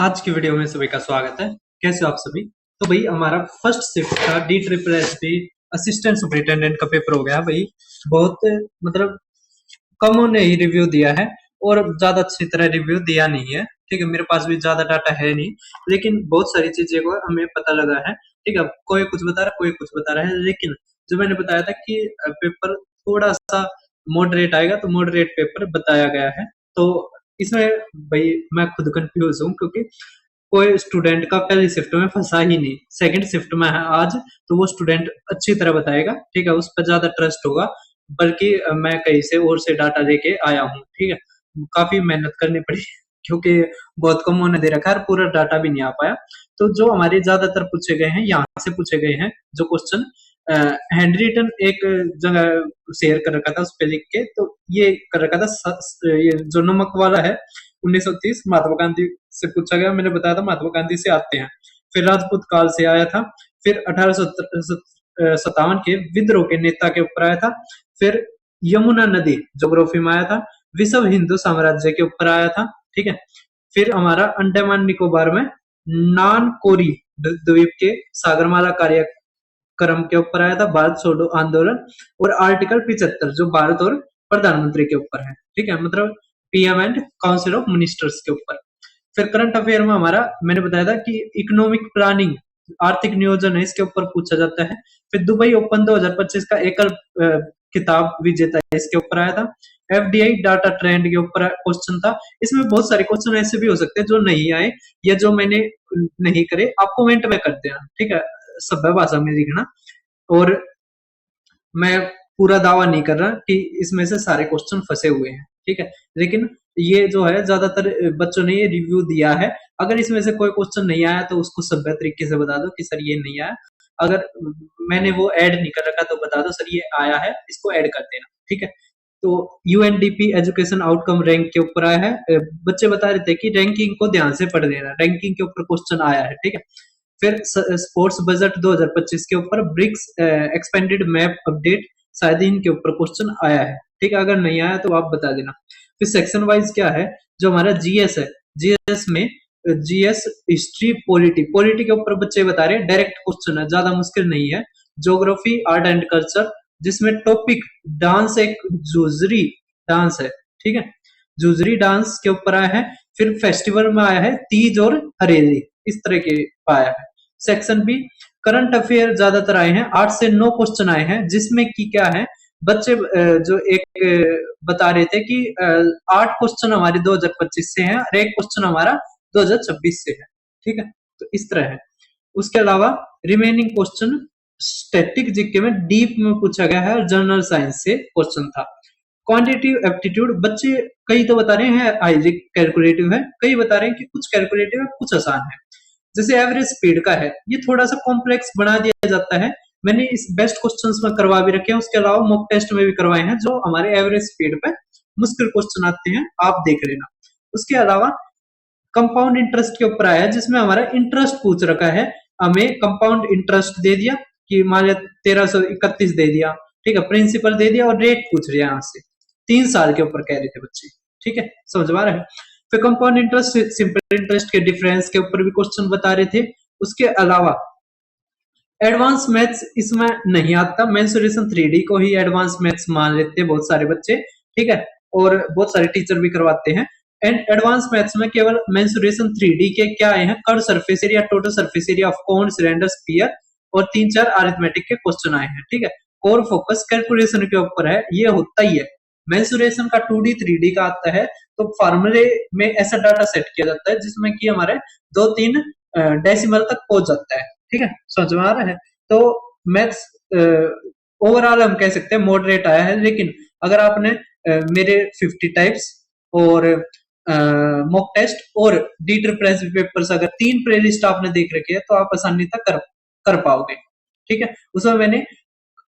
आज की वीडियो में सभी का स्वागत है। कैसे हो आप सभी? तो भाई हमारा फर्स्ट शिफ्ट का DSSS असिस्टेंट सुपरिटेंडेंट का पेपर हो गया भाई। बहुत मतलब कम ने ही रिव्यू दिया है और ज्यादा अच्छी तरह रिव्यू दिया नहीं है। ठीक है, मेरे पास भी ज्यादा डाटा है नहीं, लेकिन बहुत सारी चीजें को हमें पता लगा है। ठीक है, कोई कुछ बता रहा है, कोई कुछ बता रहा है, लेकिन जो मैंने बताया था कि पेपर थोड़ा सा मॉडरेट आएगा, तो मॉडरेट पेपर बताया गया है। तो इसमें भाई मैं खुद कंफ्यूज हूँ, क्योंकि कोई स्टूडेंट का पहली शिफ्ट में फंसा ही नहीं, सेकंड शिफ्ट में है आज, तो वो स्टूडेंट अच्छी तरह बताएगा। ठीक है, उस पर ज्यादा ट्रस्ट होगा। बल्कि मैं कहीं से और से डाटा लेके आया हूँ। ठीक है, काफी मेहनत करनी पड़ी क्योंकि बहुत कम होने दे रखा है, पूरा डाटा भी नहीं आ पाया। तो जो हमारे ज्यादातर पूछे गए हैं, यहाँ से पूछे गए हैं जो क्वेश्चन। हैंड रिटन एक जगह शेयर कर रखा था, उस पे लिख के, तो ये कर रखा था। ये जो नमक वाला है 1930 महात्मा गांधी से पूछा गया, मैंने बताया था महात्मा गांधी से आते हैं। फिर राजपूत काल से आया था। फिर 1857 के विद्रोह के नेता के ऊपर आया था। फिर यमुना नदी ज्योग्राफी में आया था। विश्व हिंदू साम्राज्य के ऊपर आया था। ठीक है, फिर हमारा अंडमान निकोबार में नान कोरी द्वीप के सागरमाला कार्यक्रम के ऊपर आया था, भारत छोड़ो आंदोलन। और आर्टिकल 75 जो भारत और प्रधानमंत्री के ऊपर है। ठीक है, मतलब PM and council of ministers के ऊपर। फिर करंट अफेयर में हमारा मैंने बताया था कि इकोनॉमिक प्लानिंग आर्थिक नियोजन है, इसके ऊपर पूछा जाता है। फिर दुबई ओपन 2025 का एकल किताब विजेता है, इसके ऊपर आया था। एफडीआई डाटा ट्रेंड के ऊपर क्वेश्चन था। इसमें बहुत सारे क्वेश्चन ऐसे भी हो सकते हैं जो नहीं आए या जो मैंने नहीं करे, आप कमेंट में कर देना। ठीक है, सभ्य भाषा में लिखना। और मैं पूरा दावा नहीं कर रहा कि इसमें से सारे क्वेश्चन फंसे हुए हैं। ठीक है, लेकिन ये जो है ज्यादातर बच्चों ने ये रिव्यू दिया है। अगर इसमें से कोई क्वेश्चन नहीं आया तो उसको सभ्य तरीके से बता दो कि सर ये नहीं आया। अगर मैंने वो ऐड नहीं कर रखा तो बता दो सर ये आया है, इसको ऐड कर देना। ठीक है, तो यूएनडीपी एजुकेशन आउटकम रैंक के ऊपर आया है। बच्चे बता रहे थे कि रैंकिंग को ध्यान से पढ़ लेना, रैंकिंग के ऊपर क्वेश्चन आया है। ठीक है, फिर स्पोर्ट्स बजट 2025 के ऊपर ब्रिक्स एक्सपेंडेड मैप अपडेट शायद इनके ऊपर क्वेश्चन आया है। ठीक है, अगर नहीं आया तो आप बता देना। फिर सेक्शन वाइज क्या है, जो हमारा जीएस है, जीएस में जीएस हिस्ट्री पॉलिटी, पॉलिटी के ऊपर बच्चे बता रहे हैं, डायरेक्ट क्वेश्चन है, ज्यादा मुश्किल नहीं है। ज्योग्राफी आर्ट एंड कल्चर, जिसमें टॉपिक डांस एक जुजरी डांस है। ठीक है, जुजरी डांस के ऊपर आया है। फिर फेस्टिवल में आया है तीज और हरेली, इस तरह के आया है। सेक्शन बी करंट अफेयर ज्यादातर आए हैं, 8 से 9 क्वेश्चन आए हैं, जिसमें की क्या है, बच्चे जो एक बता रहे थे कि 8 क्वेश्चन हमारे 2025 से हैं और एक क्वेश्चन हमारा 2026 से है। ठीक है, तो इस तरह है। उसके अलावा रिमेनिंग क्वेश्चन स्टैटिक जीके में डीप में पूछा गया है और जनरल साइंस से क्वेश्चन था। क्वांटिटेटिव एप्टीट्यूड, बच्चे कई तो बता रहे हैं हाईली कैलकुलेटिव है, कई बता रहे हैं कि कुछ कैलकुलेटिव है, कुछ आसान है। जैसे एवरेज स्पीड का है, ये थोड़ा सा कॉम्प्लेक्स बना दिया जाता है। मैंने इस बेस्ट क्वेश्चंस में करवा भी रखे हैं, उसके अलावा मॉक टेस्ट में भी करवाए हैं, जो हमारे एवरेज स्पीड पे मुश्किल क्वेश्चन आते हैं, आप देख लेना। उसके अलावा कंपाउंड इंटरेस्ट के ऊपर आया है, जिसमें हमारा इंटरेस्ट पूछ रखा है। हमें कंपाउंड इंटरेस्ट दे दिया कि मान लिया 1331 दे दिया। ठीक है, प्रिंसिपल दे दिया और रेट पूछ रहे हैं यहाँ से, 3 साल के ऊपर कह रहे थे बच्चे। ठीक है, समझ में आ रहा है। फिर कंपाउंड इंटरेस्ट सिंपल इंटरेस्ट के डिफरेंस के ऊपर भी क्वेश्चन बता रहे थे। उसके अलावा एडवांस मैथ्स इसमें नहीं आता, मेंसुरेशन 3D को ही एडवांस मैथ्स मान लेते हैं बहुत सारे बच्चे। ठीक है, और बहुत सारे टीचर भी करवाते हैं। एंड एडवांस मैथ्स में केवल मेंसुरेशन 3D के क्या आए हैं, curve surface area, total surface area of cone, cylinder, sphere और 3-4 अरिथमेटिक के क्वेश्चन आए हैं। ठीक है, कोर फोकस कैलकुलेशन के ऊपर है, ये होता ही है। मेंसुरेशन का 2D 3D का आता है, तो फार्मूले में ऐसा डाटा सेट किया जाता है जिसमें कि हमारे 2-3 डेसिमल तक पहुंच जाता है। ठीक है, समझ में आ रहा है। तो मैथ्स ओवरऑल हम कह सकते हैं मॉडरेट आया है, लेकिन अगर आपने मेरे 50 टाइप्स और मॉक टेस्ट और DSSS पेपर्स अगर 3 प्लेलिस्ट आपने देख रखी है, तो आप आसानी तक कर पाओगे। ठीक है, उसमें मैंने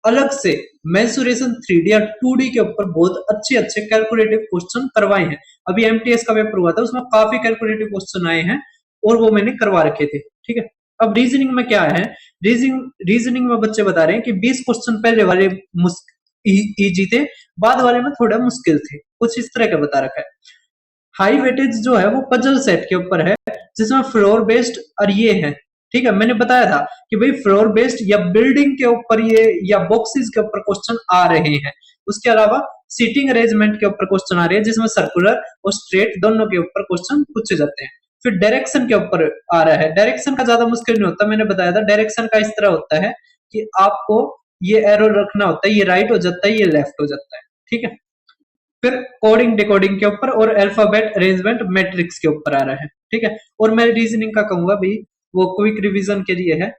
अलग से मेंसुरेशन 3D और 2D के ऊपर बहुत अच्छे अच्छे कैलकुलेटिव क्वेश्चन करवाए हैं। अभी एमटीएस का पेपर हुआ था, उसमें काफी कैलकुलेटिव क्वेश्चन आए हैं और वो मैंने करवा रखे थे। ठीक है, अब रीजनिंग में क्या है, रीजनिंग में बच्चे बता रहे हैं कि 20 क्वेश्चन पहले वाले इजी थे, बाद वाले में थोड़ा मुश्किल थे, कुछ इस तरह का बता रखा है। हाई वेटेज जो है वो पजल सेट के ऊपर है, जिसमें फ्लोर बेस्ड और ये है, ठीक है। मैंने बताया था कि भाई फ्लोर बेस्ड या बिल्डिंग के ऊपर ये या बॉक्सेस के ऊपर क्वेश्चन आ रहे हैं। उसके अलावा सीटिंग अरेंजमेंट के ऊपर क्वेश्चन आ रहे हैं, जिसमें सर्कुलर और स्ट्रेट दोनों के ऊपर क्वेश्चन पूछे जाते हैं। फिर डायरेक्शन के ऊपर आ रहा है। डायरेक्शन का ज्यादा मुश्किल नहीं होता, मैंने बताया था। डायरेक्शन का इस तरह होता है कि आपको ये एरो रखना होता है, ये राइट हो जाता है, ये लेफ्ट हो जाता है, ठीक है। फिर कोडिंग डिकोडिंग के ऊपर और अल्फाबेट अरेंजमेंट मैट्रिक्स के ऊपर आ रहा है, ठीक है। और मैं रीजनिंग का कहूंगा भाई वो क्विक रिवीजन के लिए है,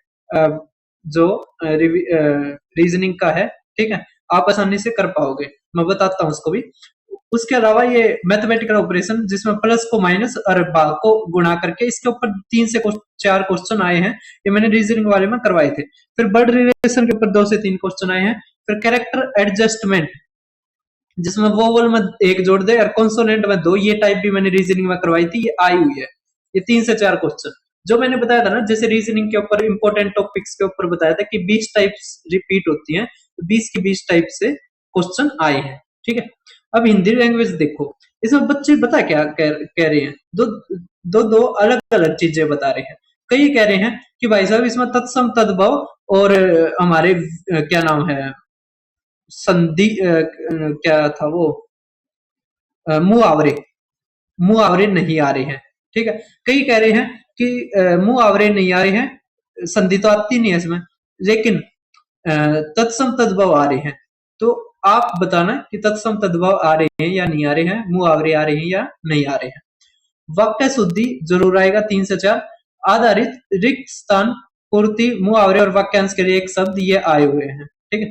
जो रीजनिंग का है, ठीक है। आप आसानी से कर पाओगे, मैं बताता हूँ उसको भी। उसके अलावा ये मैथमेटिकल ऑपरेशन जिसमें प्लस को माइनस और भाग को गुणा करके, इसके ऊपर 3 से 4 क्वेश्चन आए हैं, ये मैंने रीजनिंग वाले में करवाए थे। फिर वर्ड रिलेशन के ऊपर 2 से 3 क्वेश्चन आए हैं। फिर कैरेक्टर एडजस्टमेंट जिसमें वोवल में 1 जोड़ दे और कॉन्सोनेंट में 2, ये टाइप भी मैंने रीजनिंग में करवाई थी, ये आई हुई है। ये 3 से 4 क्वेश्चन जो मैंने बताया था ना, जैसे रीजनिंग के ऊपर इंपॉर्टेंट टॉपिक्स के ऊपर बताया था कि 20 टाइप्स रिपीट होती हैं, तो 20 की 20 टाइप से क्वेश्चन आए हैं, ठीक है। अब हिंदी लैंग्वेज देखो, इसमें बच्चे बता क्या कह रहे हैं, दो अलग अलग चीजें बता रहे हैं। कई कह रहे हैं कि भाई साहब इसमें तत्सम तद्भव और हमारे क्या नाम है संधि क्या था वो मुहावरे मुहावरे नहीं आ रहे हैं, ठीक है। कई कह रहे हैं कि मुहावरे नहीं आ रहे हैं, संधि तो आती नहीं है इसमें, लेकिन तत्सम तद्भव आ रहे हैं। तो आप बताना कि तत्सम तद्भव आ रहे हैं या नहीं आ रहे हैं, मुहावरे आ रहे हैं या नहीं आ रहे हैं। वाक्य शुद्धि जरूर आएगा 3 से 4। आधारित रिक्त स्थान पूर्ति मुहावरे और वाक्यांश के लिए एक शब्द ये आए हुए हैं, ठीक है।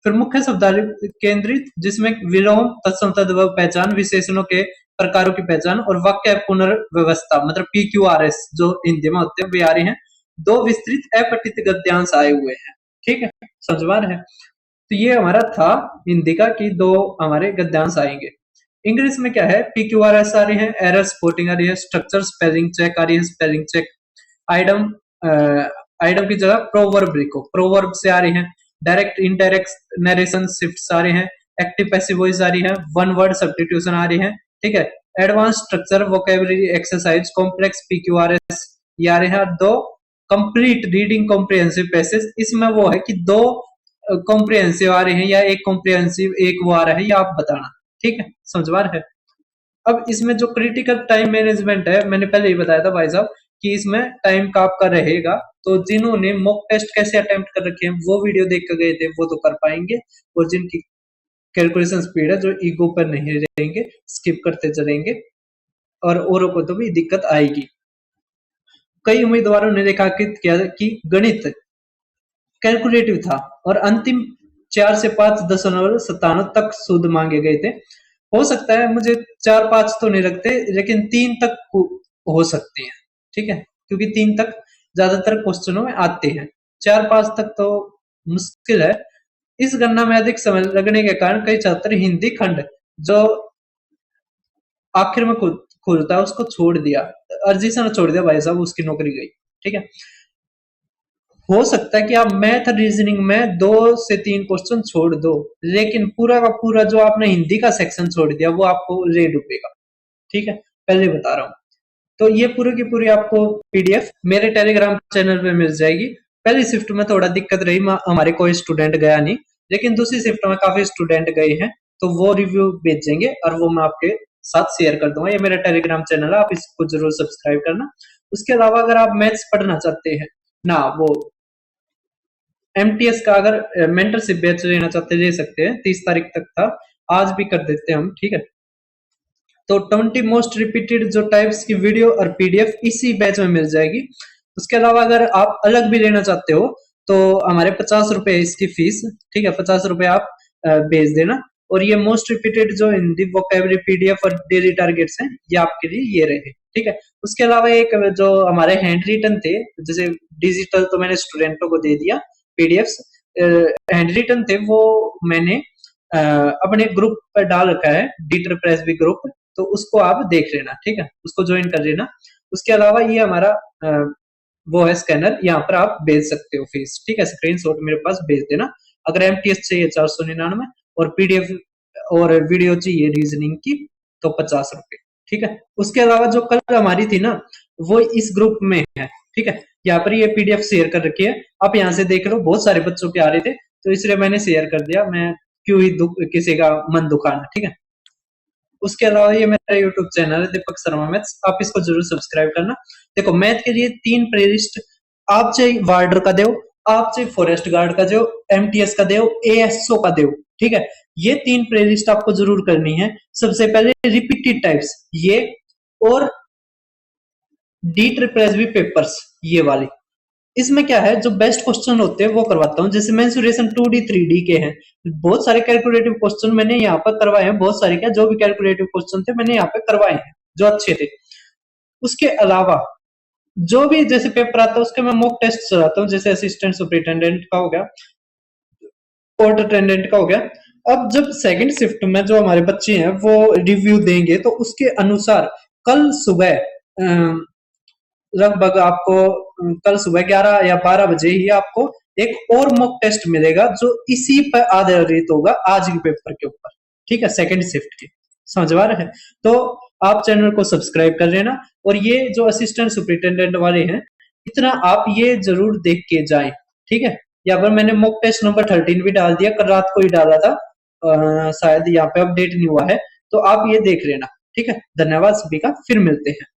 फिर मुख्य शब्दावली केंद्रित जिसमें विलोम तत्सम तद्भव पहचान विशेषणों के प्रकारों की पहचान और वाक्य पुनर्व्यवस्था मतलब PQRS जो हिंदी में होते हैं वे आ रहे हैं। 2 विस्तृत अपठित गद्यांश आए हुए हैं, ठीक है। समझ में आ रहा है। तो ये हमारा था हिंदी का कि 2 हमारे गद्यांश आएंगे। इंग्लिश में क्या है, PQRS आ रहे हैं, एरर स्पॉटिंग आ रही है, स्ट्रक्चर स्पेलिंग चेक आ रही है, स्पेलिंग चेक। आइडम आइडम की जगह प्रोवर्ब लिखो, प्रोवर्ब से आ रही है। डायरेक्ट इनडायरेक्ट नरेशन शिफ्ट्स आ रहे हैं, एक्टिव पैसिव वॉइस आ रही है, वन वर्ड सब्स्टिट्यूशन आ रही है, ठीक है। Advance structure vocabulary exercise complex PQRS ये आ रहे हैं। 2 कंप्लीट रीडिंग कॉम्प्रिहेंसिव पैसेज, इसमें वो है कि 2 कॉम्प्रिहेंसिव आ रहे हैं या एक कॉम्प्रिहेंसिव एक वो आ रहा है, ये आप बताना, ठीक है। समझवार है। अब इसमें जो क्रिटिकल टाइम मैनेजमेंट है, मैंने पहले ही बताया था भाई साहब कि इसमें टाइम का आपका रहेगा। तो जिन्होंने मॉक टेस्ट कैसे अटेम्प्ट कर रखे हैं वो वीडियो देख कर गए थे वो तो कर पाएंगे, और जिनकी कैलकुलेशन स्पीड है जो ईगो पर नहीं रहेंगे स्किप करते चलेंगे और औरों को तो भी दिक्कत आएगी। कई उम्मीदवारों ने रेखांकित किया कि गणित कैलकुलेटिव था और अंतिम 4 से 5.97 तक शुद्ध मांगे गए थे। हो सकता है, मुझे 4-5 तो नहीं लगते, लेकिन 3 तक हो सकते हैं, ठीक है, क्योंकि 3 तक ज्यादातर क्वेश्चनों में आते हैं। 4-5 तक तो मुश्किल है। इस गणना में अधिक समय लगने के कारण कई छात्र हिंदी खंड जो आखिर में खुलता है उसको छोड़ दिया। अर्जी से छोड़ दिया भाई साहब, उसकी नौकरी गई, ठीक है। हो सकता है कि आप मैथ रीजनिंग में 2 से 3 क्वेश्चन छोड़ दो, लेकिन पूरा का पूरा जो आपने हिंदी का सेक्शन छोड़ दिया वो आपको रेड डूबेगा, ठीक है, पहले बता रहा हूँ। तो ये पूरी की पूरी आपको PDF मेरे टेलीग्राम चैनल पे मिल जाएगी। पहली शिफ्ट में थोड़ा दिक्कत रही, हमारे कोई स्टूडेंट गया नहीं, लेकिन दूसरी शिफ्ट में काफी स्टूडेंट गए हैं, तो वो रिव्यू भेजेंगे और वो मैं आपके साथ शेयर कर दूंगा। ये मेरा टेलीग्राम चैनल है, आप इसको जरूर सब्सक्राइब करना। उसके अलावा अगर आप मैथ्स पढ़ना चाहते हैं ना, वो MTS का अगर मेंटरशिप बैच लेना चाहते ले सकते हैं, 30 तारीख तक था, आज भी कर देते हैं हम, ठीक है। तो 20 मोस्ट रिपीटेड जो टाइप्स की वीडियो और PDF इसी बैच में मिल जाएगी। उसके अलावा अगर आप अलग भी लेना चाहते हो तो हमारे 50 रुपए इसकी फीस, ठीक है, 50 रुपए आप भेज देना। और ये मोस्ट रिपीटेड जो हिंदी वोकेबलरी PDF और डेली टारगेट्स हैं ये आपके लिए ये रहे, ठीक है। उसके अलावा एक जो हमारे हैंड रिटन थे, जैसे डिजिटल तो मैंने स्टूडेंटों को दे दिया PDFs, हैंड रिटन थे वो मैंने अपने ग्रुप पर डाल रखा है, डीटर प्रेस भी ग्रुप, तो उसको आप देख लेना, ठीक है, उसको ज्वाइन कर लेना। उसके अलावा ये हमारा वो है स्कैनर, यहाँ पर आप भेज सकते हो फीस, ठीक है, स्क्रीनशॉट मेरे पास भेज देना। अगर MTS चाहिए 499 और PDF और वीडियो चाहिए रीजनिंग की तो 50 रुपए, ठीक है। उसके अलावा जो कल हमारी थी ना, वो इस ग्रुप में है, ठीक है। यहाँ पर ये पीडीएफ शेयर कर रखी है, आप यहाँ से देख लो, बहुत सारे बच्चों के आ रहे थे, तो इसलिए मैंने शेयर कर दिया, मैं क्यों ही किसी का मन दुखाना, ठीक है। उसके अलावा ये मेरा यूट्यूब चैनल है दीपक शर्मा मैथ्स, आप इसको जरूर सब्सक्राइब करना। देखो मैथ के लिए 3 प्लेलिस्ट, आप चाहे वार्डर का दो, आप चाहे फॉरेस्ट गार्ड का दो, एमटीएस का दो, एएसओ का दो, ठीक है। ये 3 प्लेलिस्ट आपको जरूर करनी है। सबसे पहले रिपीटेड टाइप्स ये, और D triple S B papers ये वाले। इसमें क्या है, जो बेस्ट क्वेश्चन होते हैं वो करवाता हूँ, जैसे मेंसुरेशन 2D 3D के हैं, बहुत सारे कैलकुलेटिव क्वेश्चन मैंने यहाँ पर करवाए हैं, बहुत सारे क्या जो भी कैलकुलेटिव क्वेश्चन थे मैंने यहाँ पे करवाए हैं जो अच्छे थे। उसके अलावा जो भी जैसे पेपर आता है उसके मैं मॉक टेस्ट चलाता हूँ, जैसे असिस्टेंट सुपरिटेंडेंट का हो गया, कोर्ट अटेंडेंट का हो गया। अब जब सेकंड शिफ्ट में जो हमारे बच्चे हैं वो रिव्यू देंगे, तो उसके अनुसार कल सुबह लगभग आपको कल सुबह 11 या 12 बजे ही आपको एक और मॉक टेस्ट मिलेगा, जो इसी पर आधारित होगा आज के पेपर के ऊपर, ठीक है, सेकंड शिफ्ट के। समझ आ रहा है? तो आप चैनल को सब्सक्राइब कर लेना, और ये जो असिस्टेंट सुपरिटेंडेंट वाले हैं, इतना आप ये जरूर देख के जाएं, ठीक है। यहाँ पर मैंने मॉक टेस्ट नंबर 13 भी डाल दिया, कल रात को ही डाला था, शायद यहाँ पे अपडेट नहीं हुआ है, तो आप ये देख लेना, ठीक है। धन्यवाद सभी का, फिर मिलते हैं।